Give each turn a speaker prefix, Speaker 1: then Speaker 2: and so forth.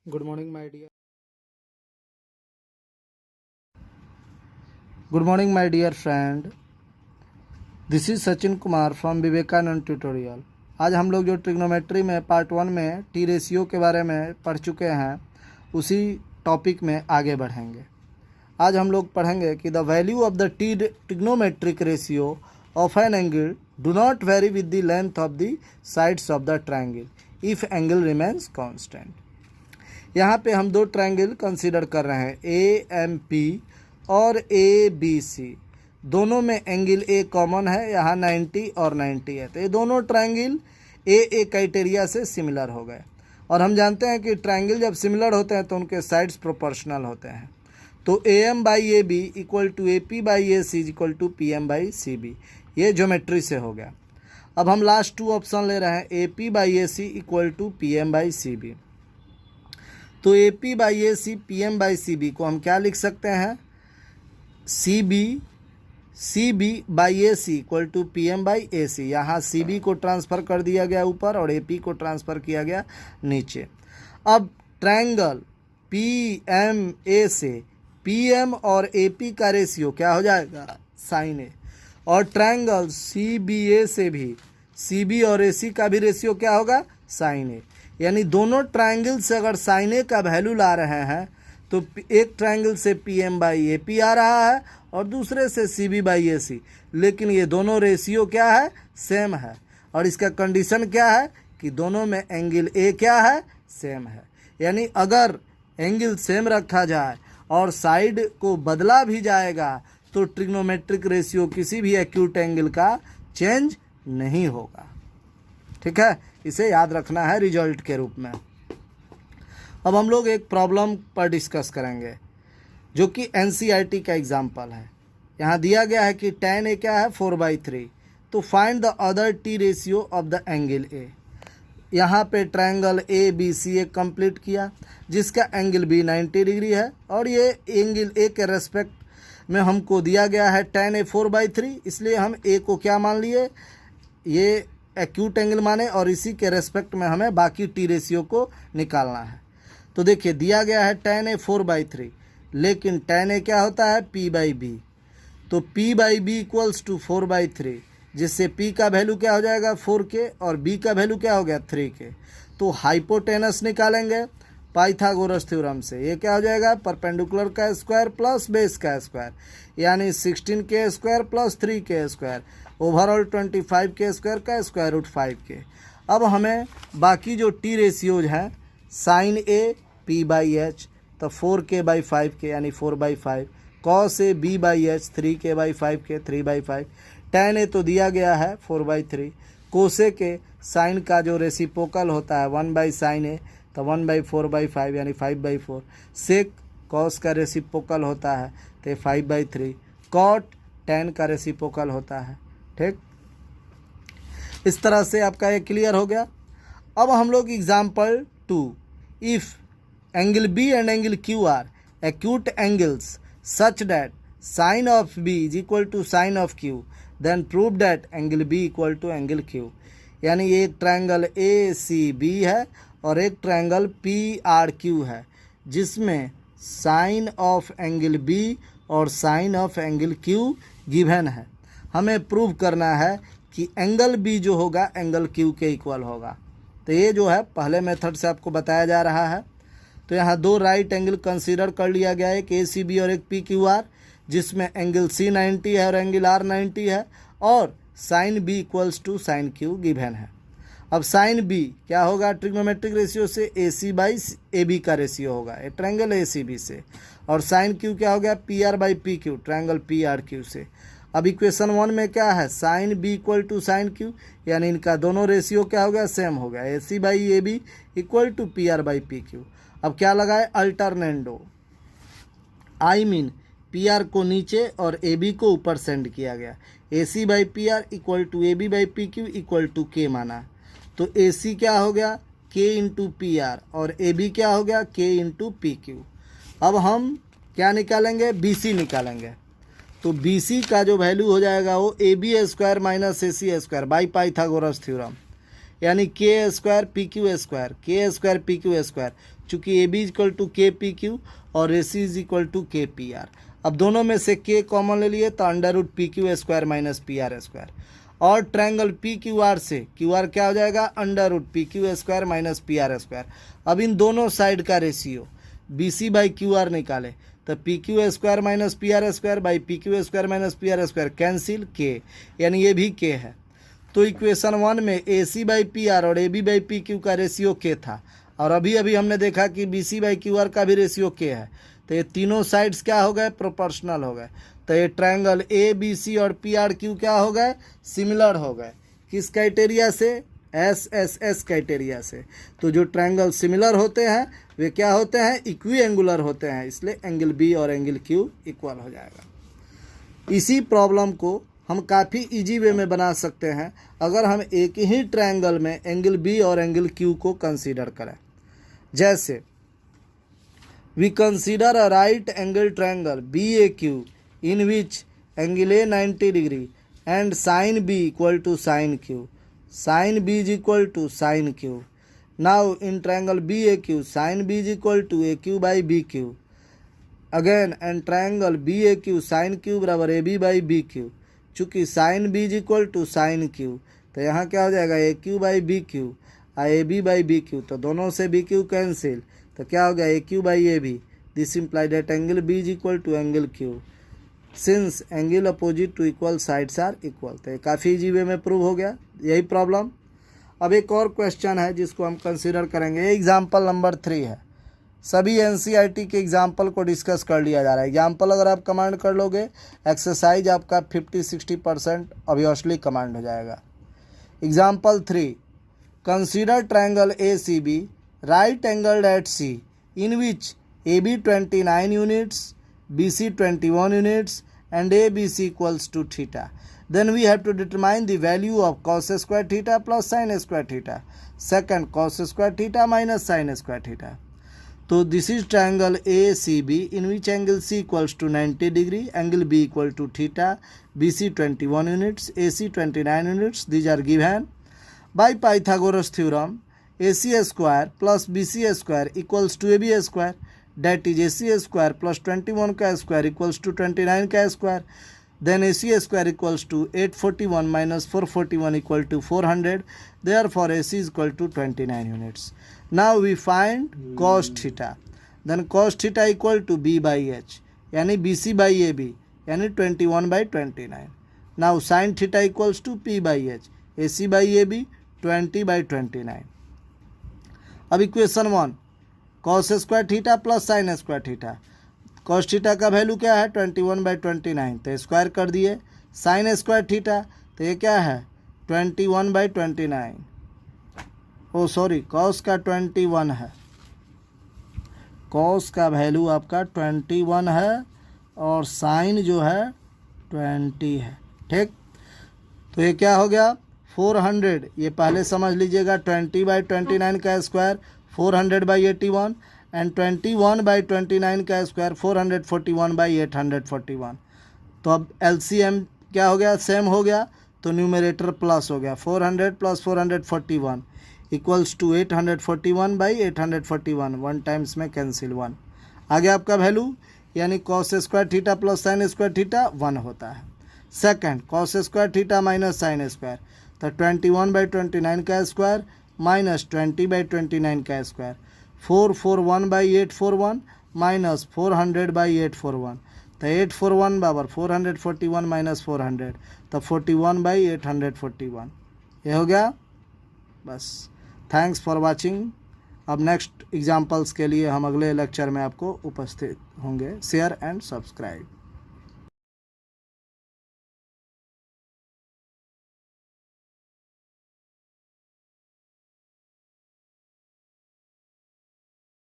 Speaker 1: Good morning, my dear. Good morning, my dear friend. This is Sachin Kumar from Vivekananda tutorial. आज हम लोग जो trigonometry में पार्ट 1 में टी रेशियो के बारे में पढ़ चुके हैं, उसी टॉपिक में आगे बढ़ेंगे। आज हम लोग पढ़ेंगे कि the value of the T trigonometric ratio of an angle do not very with the length of the sides of the triangle if angle remains constant. यहाँ पे हम दो ट्रायंगल कंसीडर कर रहे हैं, ए एम पी और A B सी। दोनों में एंगल ए कॉमन है, यहाँ 90 और 90 है, तो ये दोनों ट्रायंगल ए क्राइटेरिया से सिमिलर हो गए। और हम जानते हैं कि ट्रायंगल जब सिमिलर होते हैं तो उनके साइड्स प्रोपोर्शनल होते हैं। तो A M by A B equal to A P by A C equal to P M by C B, ये ज्योमेट्री से हो गया। अब हम लास्ट टू ऑप्शन ले रहे हैं, A P by A C equal to P M by C B. तो A P by A C P M by C B को हम क्या लिख सकते हैं, C B by A C equal to P M by A C. यहाँ C B को transfer कर दिया गया ऊपर और ए पी को ट्रांसफ़र किया गया नीचे। अब ट्रायंगल पी एम ए से पी एम और ए पी का रेशियो क्या हो जाएगा, साइन ए। और ट्रायंगल सी बी ए से भी सी बी और ए सी का भी रेशियो क्या होगा, साइन ए। यानी दोनों ट्रायंगल से अगर साइन ए का वैल्यू ला रहे हैं तो एक ट्रायंगल से P M by A P आ रहा है और दूसरे से सी बी बाई ए सी, लेकिन ये दोनों रेशियो क्या है, सेम है। और इसका कंडीशन क्या है कि दोनों में एंगल ए क्या है, सेम है। यानी अगर एंगल सेम रखा जाए और साइड को बदला भी जाएगा तो ट्रिग्नोमेट्रिक रेशियो किसी भी एक्यूट एंगल का चेंज नहीं होगा। ठीक है, इसे याद रखना है रिजल्ट के रूप में। अब हम लोग एक प्रॉब्लम पर डिस्कस करेंगे जो कि एनसीईआरटी का एग्जाम्पल है। यहाँ दिया गया है कि tan ए क्या है, 4/3। तो find the other T ratio of the angle A. यहाँ पे triangle A B C A complete किया जिसका एंगल बी 90 डिग्री है और ये एंगल ए के रेस्पेक्ट में हमको दिया गया है tan ए 4/3, इसलिए हम ए को क्या मान लिए, ये एक्यूट एंगल माने और इसी के रेस्पेक्ट में हमें बाकी टी रेशियो को निकालना है। तो देखिए दिया गया है tan ए 4/3, लेकिन tan ए क्या होता है, p बाई बी। तो p by B equals to 4/3, जिससे p का वैल्यू क्या हो जाएगा 4k और b का वैल्यू क्या हो गया 3k। तो हाइपोटेनस निकालेंगे पाइथागोरस थ्योरम से। ये क्या हो जाएगा, परपेंडिकुलर का स्क्वायर प्लस बेस का स्क्वायर, यानी 16k square plus 3k square, overall 25k square का स्क्वायर रूट 5k। अब हमें बाकी जो टी रेशियोज हैं, sine A P by H तो 4k बाई 5k यानी 4/5, cos A B by H 3k by 5k 3/5, tan A तो दिया गया है 4/3, कोसे के साइन का जो रेसिप्रोकल होता है 1/sin ए तो 1/4/5 यानी 5/4, सेक कॉस का रेसिप्रोकल होता है तो 5/3, कॉट tan का रेसिप्रोकल होता है। ठीक, इस तरह से आपका ये क्लियर हो गया। अब हम लोग example 2, if angle B and angle Q are acute angles such that sin of B is equal to sin of Q, then prove that angle B equal to angle Q। यानी एक triangle ACB है और एक triangle PRQ है जिसमें sine of angle B और sine of angle Q given है। हमें प्रूव करना है कि एंगल B जो होगा एंगल Q के इक्वल होगा। तो ये जो है पहले मेथड से आपको बताया जा रहा है। तो यहाँ दो राइट एंगल कंसीडर कर लिया गया है, एक ए सी बी और एक पी क्यू आर, जिसमें एंगल सी 90 है और एंगल आर 90 है और sine B equals to sine Q given है। अब साइन बी क्या होगा, ट्रिग्नोमेट्रिक रेशियो से A C by A B का रेशियो होगा, A triangle A C B से। और साइन क्यू क्या हो गया, P R by P Q, triangle P R Q से। अब इक्वेशन 1 में क्या है, sine B equal to sine Q, यानी इनका दोनों रेशियो क्या हो गया, सेम हो गया, A C by A B equal to P R by P Q. अब क्या लगाए, alternendo, I mean P R को नीचे और ए बी को ऊपर सेंड किया गया। A C by P R equal to A B by P Q equal to k माना। तो ए सी क्या हो गया, के इंटू पी आर और ए बी क्या हो गया, के इंटू पी क्यू। अब हम क्या निकालेंगे, बी सी निकालेंगे। तो बी सी का जो वैल्यू हो जाएगा वो A B square minus A C square by Pythagoras theorem, यानी k square P Q square, k square P Q square, चूँकि A B equal to k P Q और A C is equal to k P R. अब दोनों में से k common ले लिए तो under root P Q square minus P R square, और ट्रायंगल पी क्यू आर से क्यू आर क्या हो जाएगा, under root P Q square minus P R square. अब इन दोनों साइड का ratio B C by Q R निकाले तो P Q square minus P R square by P Q square minus P R square cancel, k यानी ये भी के है। तो इक्वेशन 1 में A C by P R और A B by P Q का रेशियो के था, और अभी अभी हमने देखा कि B C by Q R का भी रेशियो के है। तो ये तीनों साइड्स क्या हो गए, प्रोपोर्शनल हो गए। तो ये ट्रायंगल ए बी सी और पी आर क्यू क्या हो गए, सिमिलर हो गए। किस क्राइटेरिया से, एस एस एस क्राइटेरिया से। तो जो ट्रायंगल सिमिलर होते हैं वे क्या होते हैं, इक्वी एंगुलर होते हैं, इसलिए एंगल बी और एंगल क्यू इक्वल हो जाएगा। इसी प्रॉब्लम को हम काफ़ी इजी वे में बना सकते हैं अगर हम एक ही ट्रायंगल में एंगल बी और एंगल क्यू को कंसीडर करें। जैसे we consider a right angle triangle BAQ in which angle A 90 degree and sin B equal to sin Q. Sin B is equal to sin Q. Now in triangle BAQ, sin B is equal to AQ by BQ. Again and triangle BAQ, sin Q बराबर AB by BQ. चूँकि sin B is equal to sin Q, तो यहाँ क्या हो जाएगा, AQ by BQ और AB by BQ, तो दोनों से BQ कैंसिल, तो क्या हो गया, A Q by A B. This imply that angle B is equal to angle Q since angle opposite to equal sides are equal. तो ये काफ़ी इजी वे में प्रूव हो गया यही प्रॉब्लम। अब एक और क्वेश्चन है जिसको हम कंसीडर करेंगे, ये एग्जाम्पल नंबर 3 है। सभी एनसीईआरटी के एग्जाम्पल को डिस्कस कर लिया जा रहा है। एग्जाम्पल अगर आप कमांड कर लोगे, एक्सरसाइज आपका 50-60% ऑब्वियसली कमांड हो जाएगा। Example 3, consider triangle A C B right angled at C in which AB 29 units, BC 21 units and ABC equals to theta. Then we have to determine the value of cos square theta plus sin square theta. Second, cos square theta minus sin square theta. So this is triangle ACB in which angle C equals to 90 degree, angle B equal to theta, BC 21 units, AC 29 units. These are given by Pythagoras theorem. AC square plus BC square equals to AB square, that is AC square plus 21 का square equals to 29 का square. Then AC square equals to 841 minus 441 equal to 400. Therefore AC is equal to 29 units. Now we find cos theta. Then cos theta equal to B by H, यानी BC by AB, यानी 21 by 29. Now sin theta equals to P by H, AC by AB 20 by 29. अब equation 1, cos square theta plus sine square theta. Cos theta का value क्या है, 21 by 29, तो square कर दिए। Sign square theta तो ये क्या है, 21 बाई 29, ओ सॉरी कॉस का 21 है, कॉस का वैल्यू आपका 21 है और साइन जो है 20 है। ठीक, तो ये क्या हो गया, 400, ये पहले समझ लीजिएगा, 20 बाई 29 का स्क्वायर 400 बाई 81 एंड 21 बाई 29 का स्क्वायर 441 बाई 841। तो अब एलसीएम क्या हो गया, सेम हो गया, तो न्यूमरेटर प्लस हो गया, 400 plus 441 equals to 841 by 841, 1 times में कैंसिल 1 आ गया आपका वैल्यू, यानी cos square theta plus sine square theta 1 होता है। Second, cos square theta minus sine square, तो 21 बाई 29 का स्क्वायर माइनस 20 बाई 29 का स्क्वायर, 441 बाई 841 माइनस 400 बाई 841, तो 841 बराबर 441 माइनस 400, तो 41 बाई 841, ये हो गया बस। Thanks for watching. अब नेक्स्ट एग्जाम्पल्स के लिए हम अगले लेक्चर में आपको उपस्थित होंगे। Share and subscribe.